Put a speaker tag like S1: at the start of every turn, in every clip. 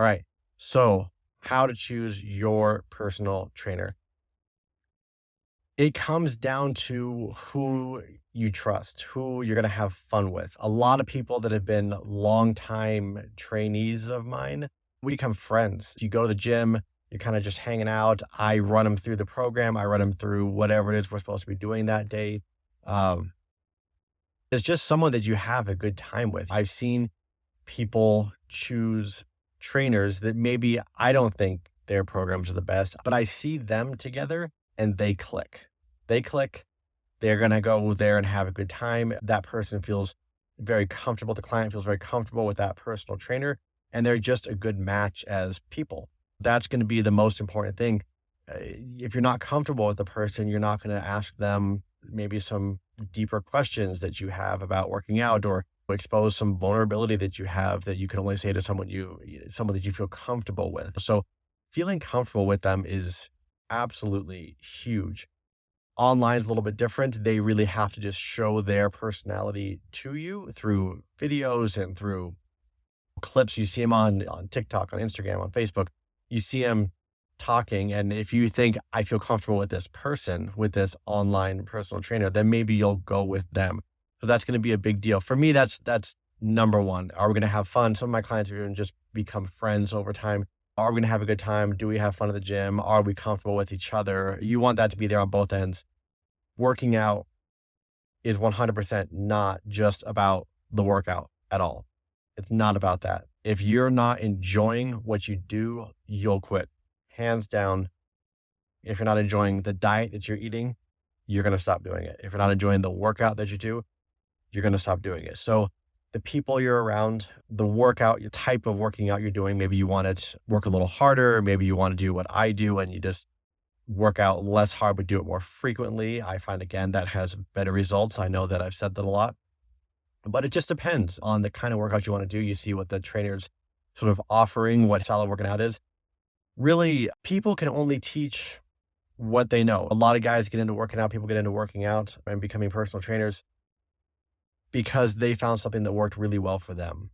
S1: All right. So, how to choose your personal trainer. It comes down to who you trust, who you're going to have fun with. A lot of people that have been longtime trainees of mine, we become friends. You go to the gym, you're kind of just hanging out. I run them through the program, I run them through whatever it is we're supposed to be doing that day. Um, it's just someone that you have a good time with. I've seen people choose trainers that maybe I don't think their programs are the best, but I see them together and they click. They click. They're going to go there and have a good time. That person feels very comfortable. The client feels very comfortable with that personal trainer, and they're just a good match as people. That's going to be the most important thing. If you're not comfortable with the person, you're not going to ask them maybe some deeper questions that you have about working out or expose some vulnerability that you have that you can only say to someone that you feel comfortable with. So feeling comfortable with them is absolutely huge. Online is a little bit different. They really have to just show their personality to you through videos and through clips. You see them on TikTok, on Instagram, on Facebook. You see them talking. And if you think, I feel comfortable with this person, with this online personal trainer, then maybe you'll go with them. So that's going to be a big deal. For me, that's number one. Are we going to have fun? Some of my clients are going to just become friends over time. Are we going to have a good time? Do we have fun at the gym? Are we comfortable with each other? You want that to be there on both ends. Working out is 100% not just about the workout at all. It's not about that. If you're not enjoying what you do, you'll quit. Hands down. If you're not enjoying the diet that you're eating, you're going to stop doing it. If you're not enjoying the workout that you do, you're going to stop doing it. So the people you're around, the workout, your type of working out you're doing, maybe you want to work a little harder. Maybe you want to do what I do and you just work out less hard, but do it more frequently. I find, again, that has better results. I know that I've said that a lot, but it just depends on the kind of workout you want to do. You see what the trainer's sort of offering, what style of working out is. Really, people can only teach what they know. A lot of guys get into working out. People get into working out and becoming personal trainers because they found something that worked really well for them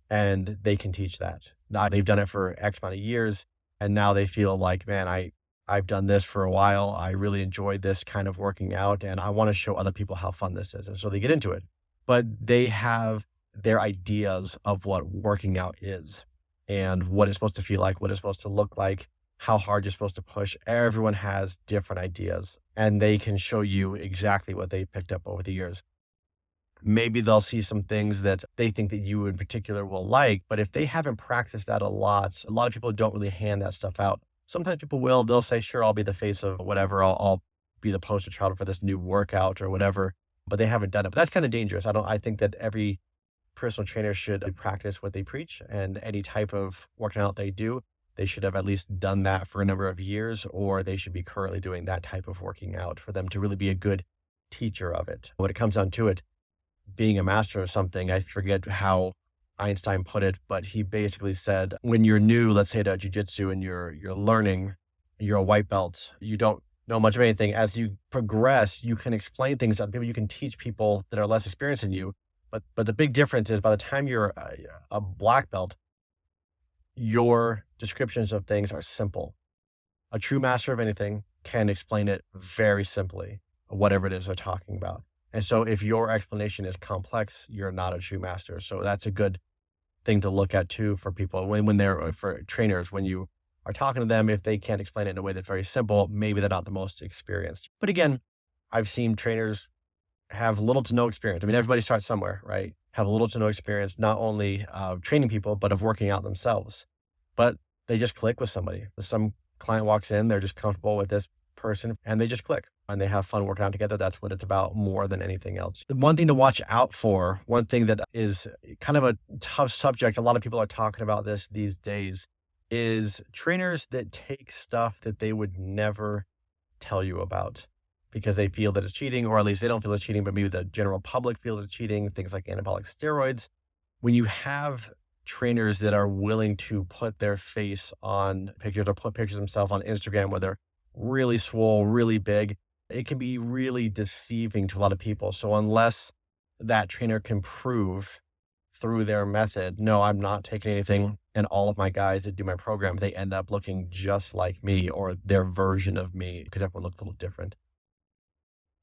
S1: and they can teach that. Now, they've done it for X amount of years and now they feel like, man, I've done this for a while. I really enjoyed this kind of working out and I want to show other people how fun this is. And so they get into it, but they have their ideas of what working out is and what it's supposed to feel like, what it's supposed to look like, how hard you're supposed to push. Everyone has different ideas and they can show you exactly what they picked up over the years. Maybe they'll see some things that they think that you in particular will like, but if they haven't practiced that a lot of people don't really hand that stuff out. Sometimes people will, they'll say, sure, I'll be the face of whatever. I'll be the poster child for this new workout or whatever, but they haven't done it. But that's kind of dangerous. I think that every personal trainer should practice what they preach and any type of working out they do, they should have at least done that for a number of years, or they should be currently doing that type of working out for them to really be a good teacher of it. When it comes down to it, being a master of something, I forget how Einstein put it, but he basically said, when you're new, let's say to jujitsu and you're learning, you're a white belt, you don't know much of anything. As you progress, you can explain things to people, you can teach people that are less experienced than you. But the big difference is by the time you're a black belt, your descriptions of things are simple. A true master of anything can explain it very simply, whatever it is they're talking about. And so if your explanation is complex, you're not a true master. So that's a good thing to look at too for people when they're for trainers, when you are talking to them, if they can't explain it in a way that's very simple, maybe they're not the most experienced. But again, I've seen trainers have little to no experience. I mean, everybody starts somewhere, right? Have little to no experience, not only of training people, but of working out themselves. But they just click with somebody. Some client walks in, they're just comfortable with this person and they just click and they have fun working out together. That's what it's about more than anything else. The one thing to watch out for, one thing that is kind of a tough subject, a lot of people are talking about this these days, is trainers that take stuff that they would never tell you about because they feel that it's cheating, or at least they don't feel it's cheating, but maybe the general public feels it's cheating, things like anabolic steroids. When you have trainers that are willing to put their face on pictures or put pictures of themselves on Instagram where they're really swole, really big, it can be really deceiving to a lot of people. So unless that trainer can prove through their method, no, I'm not taking anything. And all of my guys that do my program, they end up looking just like me or their version of me because everyone looks a little different.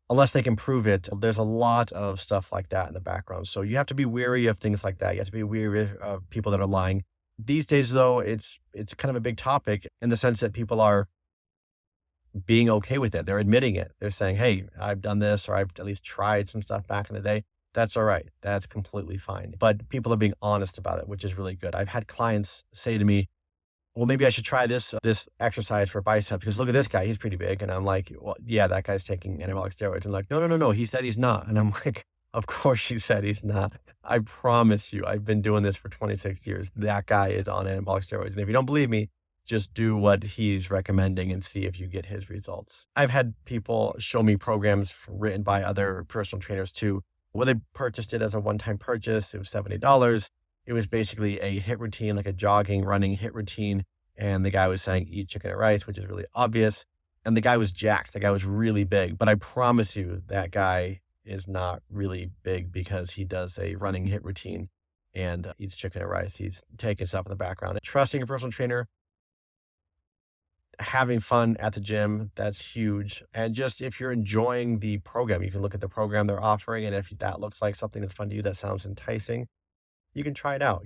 S1: Unless they can prove it, there's a lot of stuff like that in the background. So you have to be weary of things like that. You have to be weary of people that are lying. These days, though, it's kind of a big topic in the sense that people are being okay with it. They're admitting it. They're saying, "Hey, I've done this, or I've at least tried some stuff back in the day." That's all right. That's completely fine. But people are being honest about it, which is really good. I've had clients say to me, well, maybe I should try this exercise for bicep because look at this guy, he's pretty big. And I'm like, well, yeah, that guy's taking anabolic steroids. And like, no, no, no, no, he said he's not. And I'm like, of course he said he's not. I promise you, I've been doing this for 26 years. That guy is on anabolic steroids. And if you don't believe me, just do what he's recommending and see if you get his results. I've had people show me programs written by other personal trainers too, where they purchased it as a one-time purchase. It was $70. It was basically a hit routine, like a jogging, running hit routine. And the guy was saying, eat chicken and rice, which is really obvious. And the guy was jacked. The guy was really big. But I promise you, that guy is not really big because he does a running hit routine and eats chicken and rice. He's taking stuff in the background. Trusting a personal trainer, having fun at the gym, that's huge. And just if you're enjoying the program, you can look at the program they're offering. And if that looks like something that's fun to you, that sounds enticing, you can try it out.